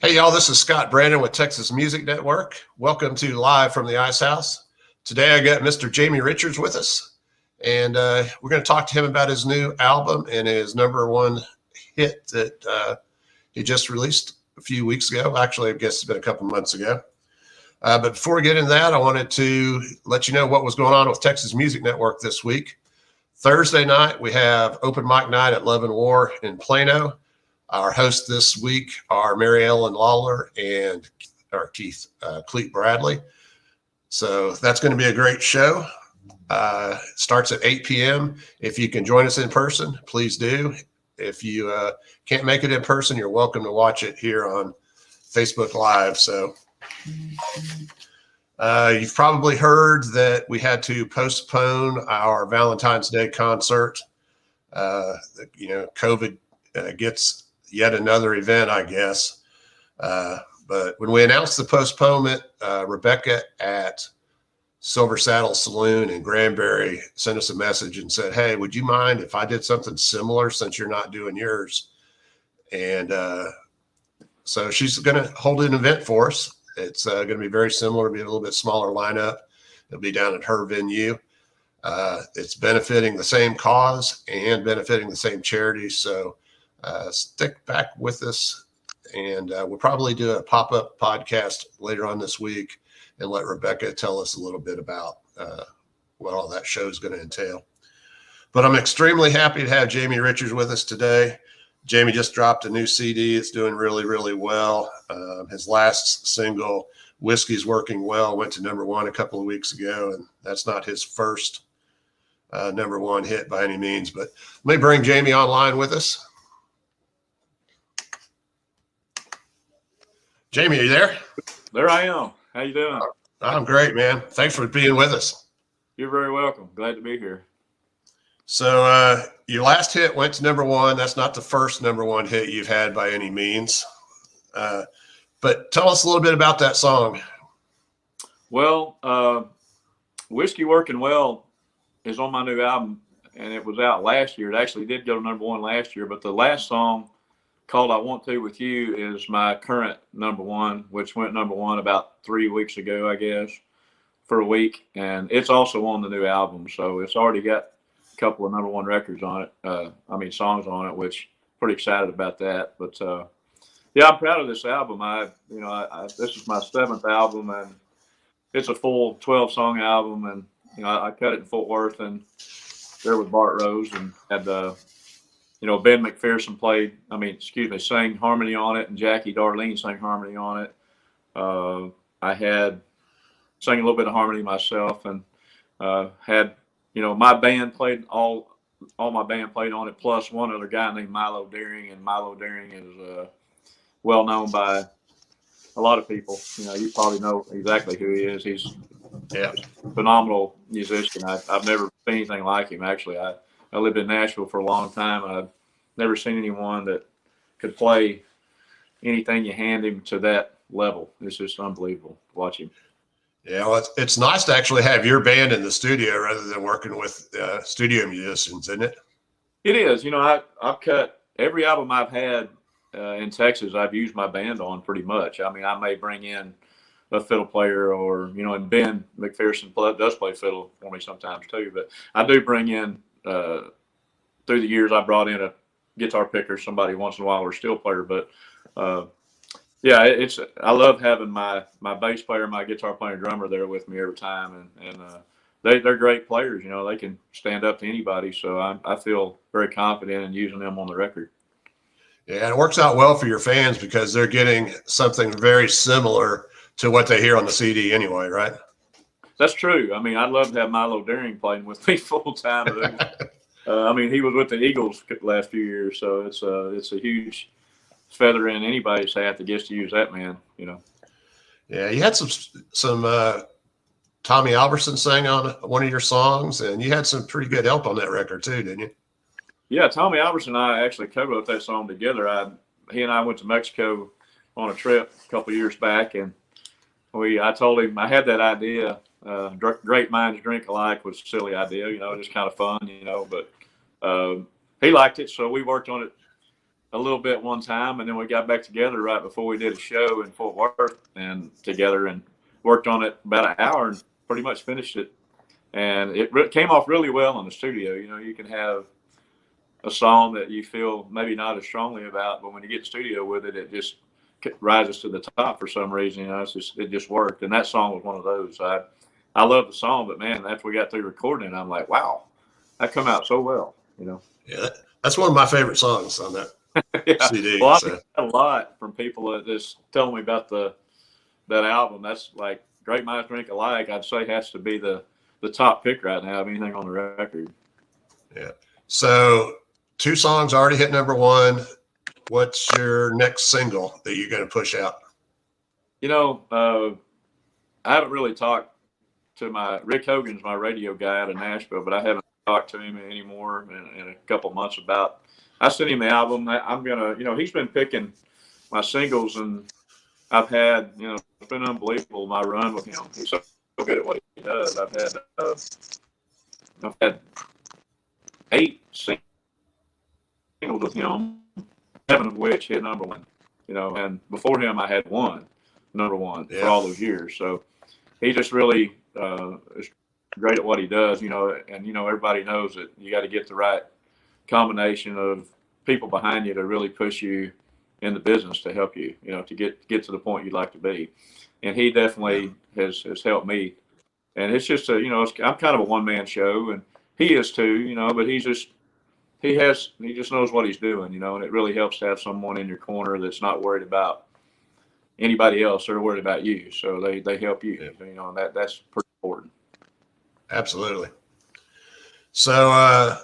Hey, y'all, this is Scott Brandon with Texas Music Network. Welcome to Live from the Ice House. Today I got Mr. Jamie Richards with us, and we're going to talk to him about his new album and his #1 hit that he just released a few weeks ago. Actually, I guess it's been a couple months ago. But before we get into that, I wanted to let you know what was going on with Texas Music Network this week. Thursday night, we have open mic night at Love and War in Plano. Our hosts this week are Mary Ellen Lawler and Cleet Bradley. So that's going to be a great show. Starts at 8 p.m. If you can join us in person, please do. If you can't make it in person, you're welcome to watch it here on Facebook Live. So you've probably heard that we had to postpone our Valentine's Day concert. COVID gets yet another event, I guess. But when we announced the postponement, Rebecca at Silver Saddle Saloon in Granbury sent us a message and said, "Hey, would you mind if I did something similar since you're not doing yours?" And so she's going to hold an event for us. It's going to be very similar, be a little bit smaller lineup. It'll be down at her venue. It's benefiting the same cause and benefiting the same charity. So stick back with us, and we'll probably do a pop-up podcast later on this week and let Rebecca tell us a little bit about what all that show is going to entail. But I'm extremely happy to have Jamie Richards with us today. Jamie just dropped a new CD. It's doing really, really well. His last single, Whiskey's Working Well, went to #1 a couple of weeks ago, and that's not his first #1 hit by any means. But let me bring Jamie online with us. Jamie, are you there? There I am. How you doing? I'm great, man. Thanks for being with us. You're very welcome. Glad to be here. So your last hit went to #1. That's not the first #1 hit you've had by any means. But tell us a little bit about that song. Well, Whiskey Working Well is on my new album, and it was out last year. It actually did go to #1 last year, but the last song, called I Want To With You, is my current #1, which went #1 about 3 weeks ago, I guess, for a week. And it's also on the new album. So it's already got a couple of #1 records on it. Songs on it, which pretty excited about that. But yeah, I'm proud of this album. This is my 7th album, and it's a full 12-song album. And, I cut it in Fort Worth and there with Bart Rose, and had Ben McPherson sang harmony on it, and Jackie Darlene sang harmony on it. I had sang a little bit of harmony myself, and had my band played all my band played on it, plus one other guy named Milo Deering, and Milo Deering is well known by a lot of people. You probably know exactly who he is. He's a phenomenal musician. I've never seen anything like him. Actually, I lived in Nashville for a long time, and I've never seen anyone that could play anything you hand him to that level. It's just unbelievable to watch him. Yeah, well, it's nice to actually have your band in the studio rather than working with studio musicians, isn't it? It is. I've cut every album I've had in Texas. I've used my band on pretty much. I may bring in a fiddle player, or and Ben McPherson does play fiddle for me sometimes too. But I do bring in through the years, I brought in a guitar picker, somebody once in a while, or a steel player. But yeah, I love having my bass player, my guitar player, drummer there with me every time, and they're great players. They can stand up to anybody. So I feel very confident in using them on the record. Yeah, and it works out well for your fans because they're getting something very similar to what they hear on the CD anyway, right? That's true. I'd love to have Milo Deering playing with me full time. He was with the Eagles the last few years, so it's a huge feather in anybody's hat that gets to use that man. Yeah, you had some Tommy Alberson sang on one of your songs, and you had some pretty good help on that record too, didn't you? Yeah, Tommy Alberson and I actually co-wrote that song together. He and I went to Mexico on a trip a couple of years back, and I told him I had that idea. Great minds drink alike was a silly idea, just kind of fun, but he liked it. So we worked on it a little bit one time, and then we got back together right before we did a show in Fort Worth and together and worked on it about an hour and pretty much finished it. And it came off really well in the studio. You know, you can have a song that you feel maybe not as strongly about, but when you get in the studio with it, it just rises to the top for some reason. You know, it just worked. And that song was one of those. I love the song, but man, after we got through recording it, I'm like, wow, that come out so well, you know? Yeah. That's one of my favorite songs on that Yeah. CD. Well, I So. get a lot from people that just tell me about that album. That's like Great Minds Drink Alike. I'd say has to be the top pick right now of anything on the record. Yeah. So 2 songs already hit #1. What's your next single that you're going to push out? You know, I haven't really talked to Rick Hogan's my radio guy out of Nashville, but I haven't talked to him anymore in a couple months about. I sent him the album. I'm gonna, you know, he's been picking my singles, and I've had, you know, it's been unbelievable my run with him. He's so good at what he does. I've had 8 singles with him, 7 of which hit #1. You know, and before him I had 1 #1 for all those years. So he just really is great at what he does. You know, and you know everybody knows that you got to get the right combination of people behind you to really push you in the business to help you, you know, to get to the point you'd like to be. And he definitely has helped me. And it's just you know, I'm kind of a one-man show, and he is too, you know, but he just knows what he's doing, you know, and it really helps to have someone in your corner that's not worried about anybody else. They're worried about you. So they help you, you know, and that's pretty important. Absolutely. So,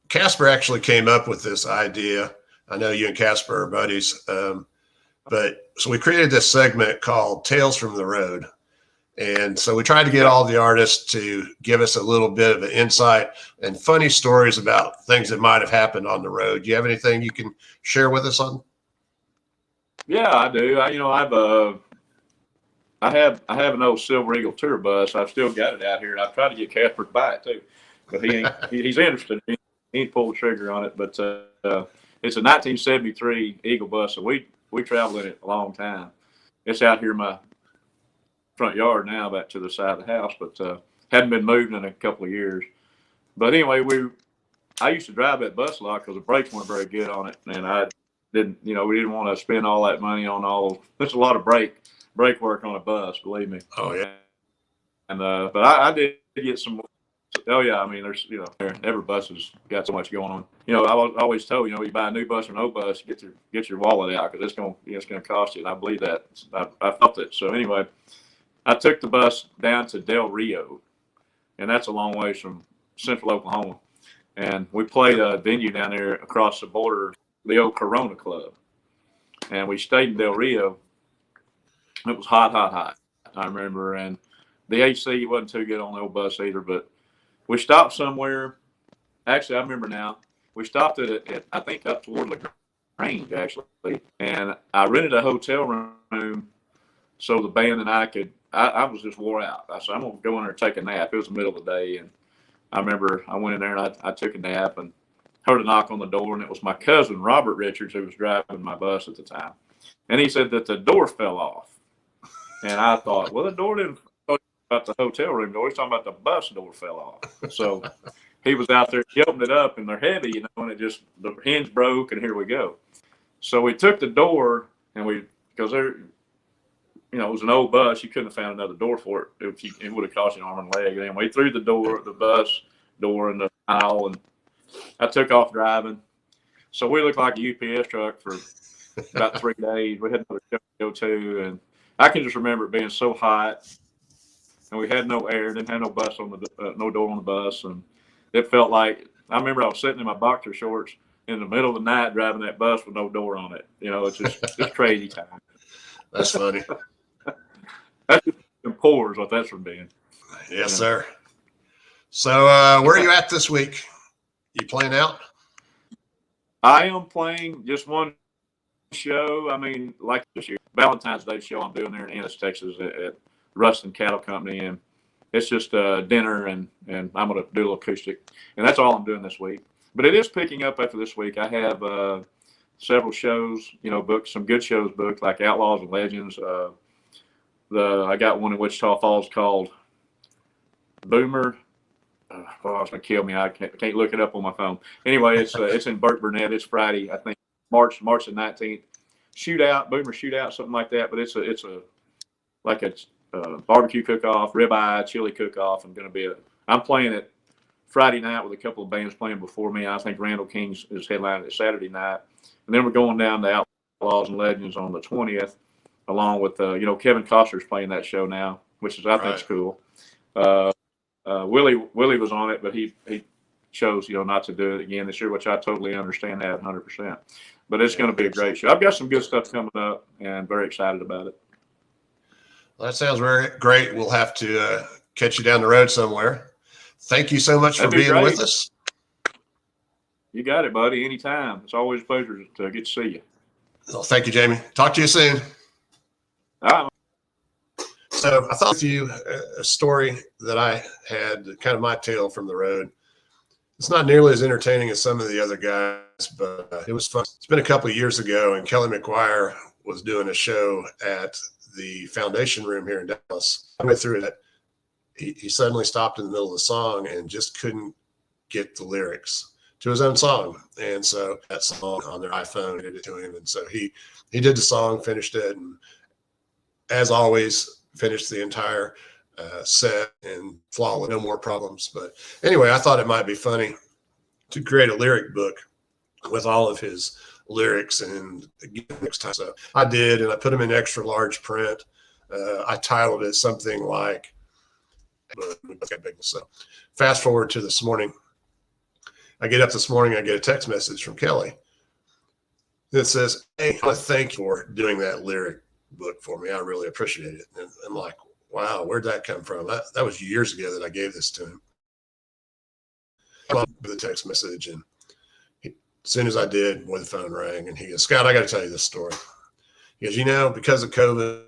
Casper actually came up with this idea. I know you and Casper are buddies. But so we created this segment called Tales from the Road. And so we tried to get all the artists to give us a little bit of an insight and funny stories about things that might have happened on the road. Do you have anything you can share with us on? Yeah, I do. You know, I have an old Silver Eagle tour bus. I've still got it out here, and I've tried to get Casper to buy it too, but he ain't. He's interested. He ain't pulled the trigger on it. But it's a 1973 Eagle bus, and we traveled in it a long time. It's out here in my front yard now, back to the side of the house, but hadn't been moved in a couple of years. But anyway, I used to drive that bus a lot because the brakes weren't very good on it, and I didn't, you know, we didn't want to spend all that money on there's a lot of brake work on a bus, believe me. Oh yeah. And but I did get some. Oh yeah, I mean, there's, you know, every bus has got so much going on. You know, I was always told, you know, you buy a new bus or no bus, get your wallet out because it's gonna cost you. And I believe that. I felt it. So anyway, I took the bus down to Del Rio, and that's a long ways from Central Oklahoma. And we played a venue down there across the border, the old Corona Club. And we stayed in Del Rio. It was hot, I remember. And the AC wasn't too good on the old bus either. But we stopped somewhere. Actually, I remember now. We stopped at I think up toward LaGrange, actually. And I rented a hotel room so the band and I could. I was just wore out. I said, I'm going to go in there and take a nap. It was the middle of the day. And I remember I went in there and I took a nap and heard a knock on the door. And it was my cousin, Robert Richards, who was driving my bus at the time. And he said that the door fell off. And I thought, well, the door didn't talk about the hotel room door. He's talking about the bus door fell off. So he was out there, he opened it up, and they're heavy, you know, and the hinge broke, and here we go. So we took the door, and because there, you know, it was an old bus. You couldn't have found another door for it. It would have cost you an arm and a leg. And we threw the bus door in the aisle, and I took off driving. So we looked like a UPS truck for about 3 days. We had another show to go to, and I can just remember it being so hot, and we had no air, didn't have no bus on no door on the bus, and it felt like I remember I was sitting in my boxer shorts in the middle of the night driving that bus with no door on it. You know, it's crazy time. That's funny. That's just poor is what that's from being. Yes, sir. So where are you at this week? You playing out? I am playing just one show. I mean, like this year, Valentine's Day show I'm doing there in Ennis, Texas at Ruston Cattle Company. And it's just dinner and I'm going to do a little acoustic. And that's all I'm doing this week. But it is picking up after this week. I have several shows, booked some good shows booked, like Outlaws and Legends. I got one in Wichita Falls called Boomer. It's gonna kill me. I can't look it up on my phone. Anyway, it's in Burt Burnett. It's Friday, I think, March the 19th. Boomer shootout, something like that. But it's a barbecue cook-off, ribeye, chili cook-off. I'm playing it Friday night with a couple of bands playing before me. I think Randall King's is headlining it Saturday night, and then we're going down to Outlaws and Legends on the 20th, along with Kevin Costner's playing that show now, which is I think is cool. Willie was on it, but he chose not to do it again this year, which I totally understand that 100%. But it's going to be a great show. I've got some good stuff coming up, and very excited about it. Well, that sounds very great. We'll have to catch you down the road somewhere. Thank you so much for being with us. You got it, buddy. Anytime. It's always a pleasure to get to see you. Well, thank you, Jamie. Talk to you soon. All right. So I thought with you a story that I had, kind of my tale from the road. It's not nearly as entertaining as some of the other guys, but it was fun. It's been a couple of years ago, and Kelly McGuire was doing a show at the Foundation Room here in Dallas. I went through it. He suddenly stopped in the middle of the song and just couldn't get the lyrics to his own song. And so that song on their iPhone did it to him. And so he did the song, finished it, and as always, finished the entire set and flawless, no more problems. But anyway, I thought it might be funny to create a lyric book with all of his lyrics and next time. So I did, and I put them in extra large print. I titled it something like, so fast forward to this morning. I get up this morning, I get a text message from Kelly that says, "Hey, I want to thank you for doing that lyric book for me. I really appreciate it." And I'm like, wow, where'd that come from? That was years ago that I gave this to him. The text message, and as soon as I did, the phone rang, and he goes, "Scott, I got to tell you this story." He goes, "Because of COVID,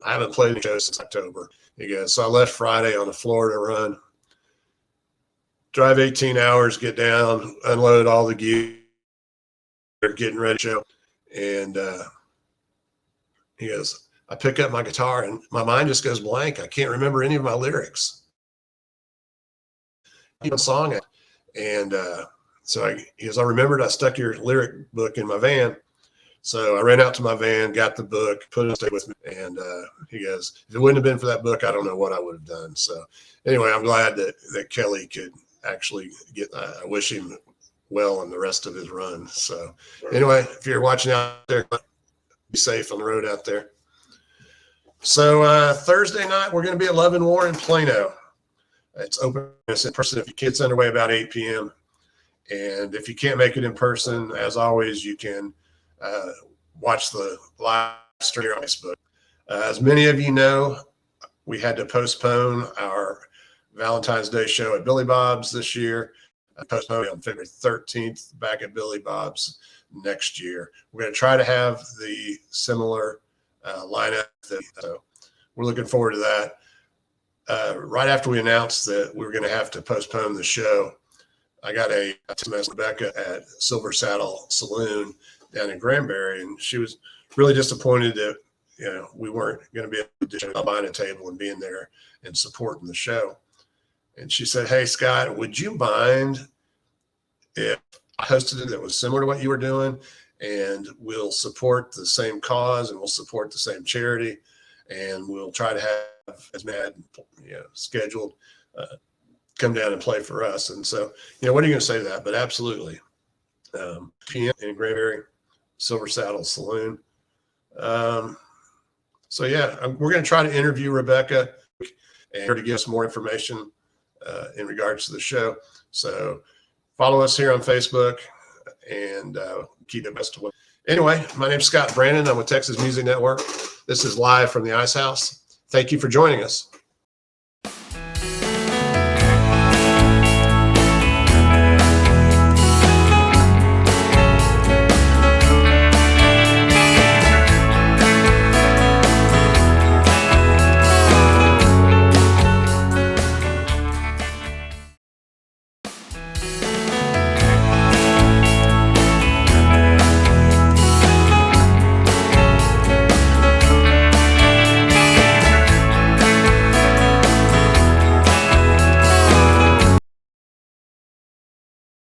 I haven't played any shows since October." He goes, "So I left Friday on a Florida run, drive 18 hours, get down, unload all the gear, getting ready to show." And he goes, "I pick up my guitar and my mind just goes blank. I can't remember any of my lyrics." Even song it. And so he goes, "I remembered I stuck your lyric book in my van." So I ran out to my van, got the book, put it stay with me. And he goes, "If it wouldn't have been for that book, I don't know what I would have done." So anyway, I'm glad that Kelly could actually I wish him well in the rest of his run. So anyway, if you're watching out there, be safe on the road out there. So Thursday night, we're going to be at Love and War in Plano. It's open. It's in person if your kid's underway about 8 p.m. And if you can't make it in person, as always, you can watch the live stream on Facebook. As many of you know, we had to postpone our Valentine's Day show at Billy Bob's this year. Postponed on February 13th back at Billy Bob's next year. We're going to try to have the similar lineup. So we're looking forward to that. Right after we announced that we were going to have to postpone the show, I got a text message from Rebecca at Silver Saddle Saloon down in Granbury, and she was really disappointed that we weren't going to be able to buying a table and being there and supporting the show. And she said, "Hey, Scott, would you mind if I hosted it that was similar to what you were doing, and we'll support the same cause and we'll support the same charity, and we'll try to have as mad scheduled come down and play for us?" And so, what are you going to say to that? But absolutely. PM in Granbury, Silver Saddle Saloon. So yeah, we're going to try to interview Rebecca and her to give us more information in regards to the show. So follow us here on Facebook and keep it best of luck. Anyway, my name's Scott Brandon. I'm with Texas Music Network. This is live from the Ice House. Thank you for joining us.